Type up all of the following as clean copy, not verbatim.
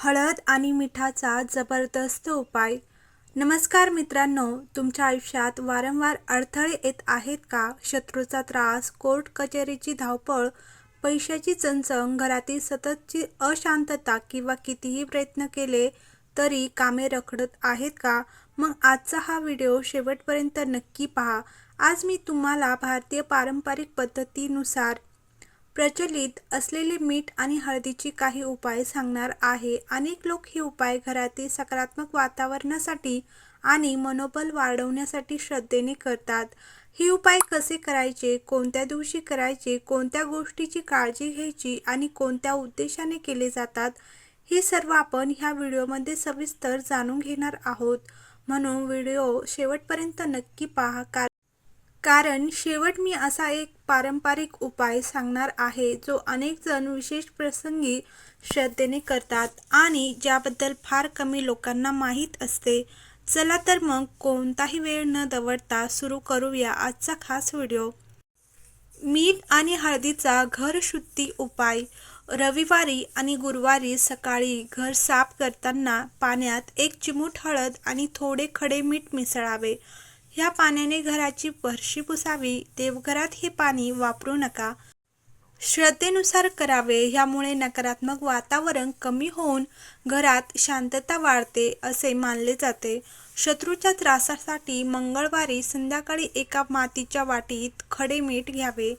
हळद आणि मिठाचा जबरदस्त उपाय. नमस्कार मित्रांनो, तुमच्या आयुष्यात वारंवार अडथळे येत आहेत का? शत्रूचा त्रास, कोर्ट कचेरीची धावपळ, पैशाची चणचण, घरातील सततची अशांतता किंवा कितीही प्रयत्न केले तरी कामे रखडत आहेत का? मग आजचा हा व्हिडिओ शेवटपर्यंत नक्की पहा. आज मी तुम्हाला भारतीय पारंपरिक पद्धतीनुसार प्रचलित असलेले मीठ आणि हळदीची काही उपाय सांगणार आहे. अनेक लोक हे उपाय घरातील सकारात्मक वातावरणासाठी आणि मनोबल वाढवण्यासाठी श्रद्धेने करतात. हे उपाय कसे करायचे, कोणत्या दिवशी करायचे, कोणत्या गोष्टीची काळजी घ्यायची आणि कोणत्या उद्देशाने केले जातात, हे सर्व आपण ह्या व्हिडिओमध्ये सविस्तर जाणून घेणार आहोत. म्हणून व्हिडिओ शेवटपर्यंत नक्की पहा, कारण शेवट मी असा एक पारंपरिक उपाय सांगणार आहे जो अनेक जण विशेष प्रसंगी श्रद्धेने करतात आणि ज्याबद्दल फार कमी लोकांना माहीत असते. चला तर मग कोणताही वेळ न दवडता सुरू करूया आजचा खास व्हिडिओ. मीठ आणि हळदीचा घर शुद्धी उपाय. रविवारी आणि गुरुवारी सकाळी घर साफ करताना पाण्यात 1 चिमूट हळद आणि थोडे खडे मीठ मिसळावे. ह्या पाण्याने घराची फरशी पुसावी. देवघरात हे पाणी वापरू नका. श्रद्धेनुसार करावे. ह्यामुळे नकारात्मक वातावरण कमी होऊन घरात शांतता वाढते असे मानले जाते. शत्रूच्या त्रासासाठी मंगळवारी संध्याकाळी एका मातीच्या वाटीत खडे मीठ घ्यावे.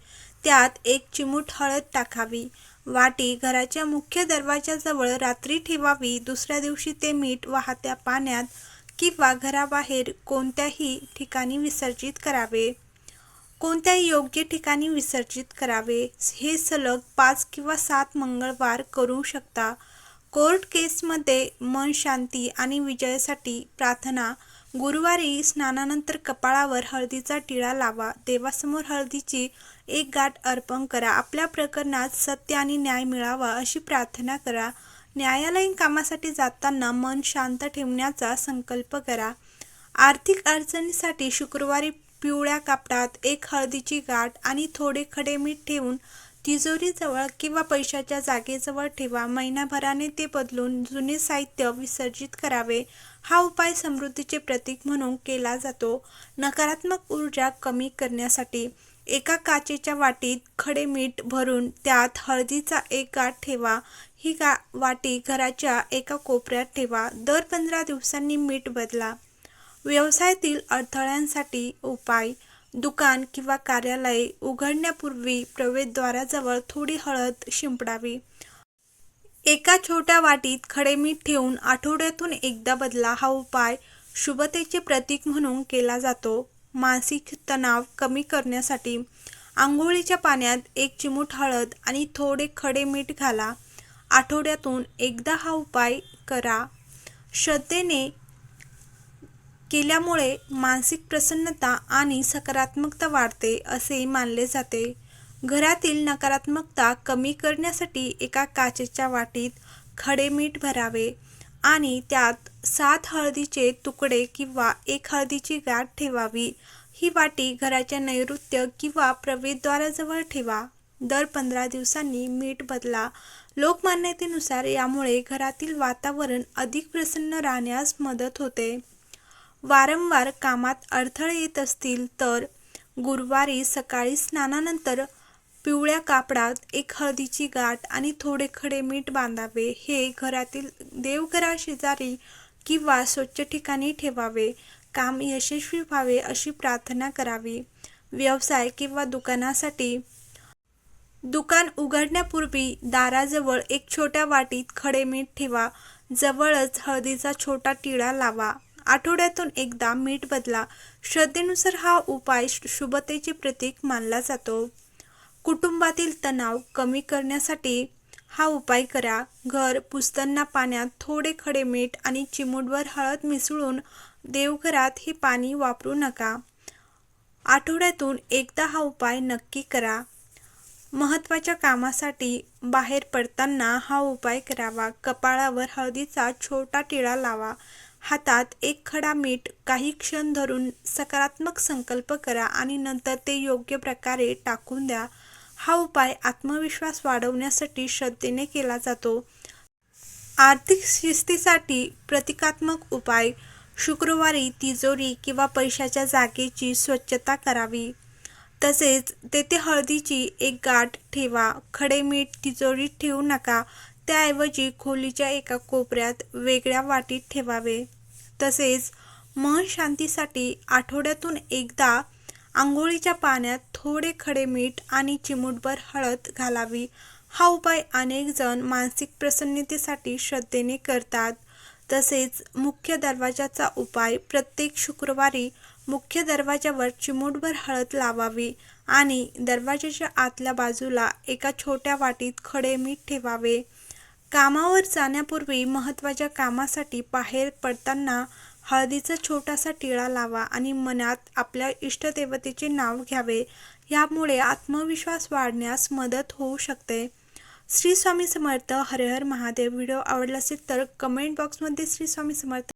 त्यात 1 चिमूट हळद टाकावी. वाटी घराच्या मुख्य दरवाजाजवळ रात्री ठेवावी. दुसऱ्या दिवशी ते मीठ वाहत्या पाण्यात किंवा घराबाहेर कोणत्याही ठिकाणी विसर्जित करावे. कोणत्याही योग्य ठिकाणी विसर्जित करावे. हे सलग 5 किंवा 7 मंगळवार करू शकता. कोर्ट केसमध्ये मन शांती आणि विजयासाठी प्रार्थना. गुरुवारी स्नानानंतर कपाळावर हळदीचा टिळा लावा. देवासमोर हळदीची 1 गाठ अर्पण करा. आपल्या प्रकरणात सत्य आणि न्याय मिळावा अशी प्रार्थना करा. न्यायालयीन कामासाठी जाताना मन शांत ठेवण्याचा संकल्प करा. आर्थिक अडचणीसाठी शुक्रवारी पिवळ्या कापडात 1 हळदीची गाठ आणि थोडे खडे मीठ ठेवून तिजोरीजवळ किंवा पैशाच्या जागेजवळ ठेवा. महिनाभराने ते बदलून जुने साहित्य विसर्जित करावे. हा उपाय समृद्धीचे प्रतीक म्हणून केला जातो. नकारात्मक ऊर्जा कमी करण्यासाठी एका काचेच्या वाटीत खडे मीठ भरून त्यात हळदीचा 1 गाठ ठेवा. ही वाटी घराच्या एका कोपऱ्यात ठेवा. दर 15 दिवसांनी मीठ बदला. व्यवसायातील अडथळ्यांसाठी उपाय. दुकान किंवा कार्यालय उघडण्यापूर्वी प्रवेशद्वाराजवळ थोडी हळद शिंपडावी. एका छोट्या वाटीत खडे मीठ ठेवून आठवड्यातून एकदा बदला. हा उपाय शुभतेचे प्रतीक म्हणून केला जातो. मानसिक तणाव कमी करण्यासाठी आंघोळीच्या पाण्यात 1 चिमूट हळद आणि थोडे खडे मीठ घाला. आठवड्यातून एकदा हा उपाय करा. श्रद्धेने केल्यामुळे मानसिक प्रसन्नता आणि सकारात्मकता वाढते असे मानले जाते. घरातील नकारात्मकता कमी करण्यासाठी एका काचेच्या वाटीत खडे मीठ भरावे आणि त्यात 7 हळदीचे तुकडे किंवा 1 हळदीची गाठ ठेवावी. ही वाटी घराच्या नैऋत्य किंवा प्रवेशद्वाराजवळ ठेवा. दर 15 दिवसांनी मीठ बदला. लोकमान्यतेनुसार यामुळे घरातील वातावरण अधिक प्रसन्न राहण्यास मदत होते. वारंवार कामात अडथळे येत असतील तर गुरुवारी सकाळी स्नानानंतर पिवळ्या कापडात 1 हळदीची गाठ आणि थोडे खडे मीठ बांधावे. हे घरातील देवघराशेजारी किंवा स्वच्छ ठिकाणी ठेवावे. काम यशस्वी व्हावे अशी प्रार्थना करावी. व्यवसाय किंवा दुकानासाठी दुकान उघडण्यापूर्वी दाराजवळ 1 छोट्या वाटीत खडे मीठ ठेवा. जवळच हळदीचा छोटा टिळा लावा. आठवड्यातून एकदा मीठ बदला. श्रद्धेनुसार हा उपाय शुभतेचे प्रतीक मानला जातो. कुटुंबातील तणाव कमी करण्यासाठी हा उपाय करा. घर पुसताना पाण्यात थोडे खडे मीठ आणि चिमूटभर हळद मिसळून देवघरात हे पाणी वापरू नका. आठवड्यातून एकदा हा उपाय नक्की करा. महत्त्वाच्या कामासाठी बाहेर पडताना हा उपाय करावा. कपाळावर हळदीचा छोटा टिळा लावा. हातात 1 खडा मीठ काही क्षण धरून सकारात्मक संकल्प करा आणि नंतर ते योग्य प्रकारे टाकून द्या. हा उपाय आत्मविश्वास वाढवण्यासाठी श्रद्धेने केला जातो. आर्थिक शिस्तीसाठी प्रतिकात्मक उपाय. शुक्रवारी तिजोरी किंवा पैशाच्या जागेची स्वच्छता करावी. तसेच तेथे हळदीची एक गाठ ठेवा. खडे मीठ तिजोरीत ठेवू नका, त्याऐवजी खोलीच्या एका कोपऱ्यात वेगळ्या वाटीत ठेवावे. तसेच मन शांतीसाठी आठवड्यातून एकदा आंघोळीच्या पाण्यात थोडे खडे मीठ आणि चिमूटभर हळद घालावी. हा उपाय अनेक जण मानसिक प्रसन्नतेसाठी श्रद्धेने करतात. तसेच मुख्य दरवाजाचा उपाय. प्रत्येक शुक्रवारी मुख्य दरवाजावर चिमूटभर हळद लावावी आणि दरवाजाच्या आतल्या बाजूला एका छोट्या वाटीत खडे मीठ ठेवावे. कामावर जाण्यापूर्वी महत्त्वाच्या कामासाठी बाहेर पडताना हळदीचा छोटासा टिळा लावा आणि मनात आपल्या इष्टदेवतेचे नाव घ्यावे. यामुळे आत्मविश्वास वाढण्यास मदत होऊ शकते. श्री स्वामी समर्थ. हर हर महादेव. व्हिडिओ आवडला असेल तर कमेंट बॉक्समध्ये श्री स्वामी समर्थ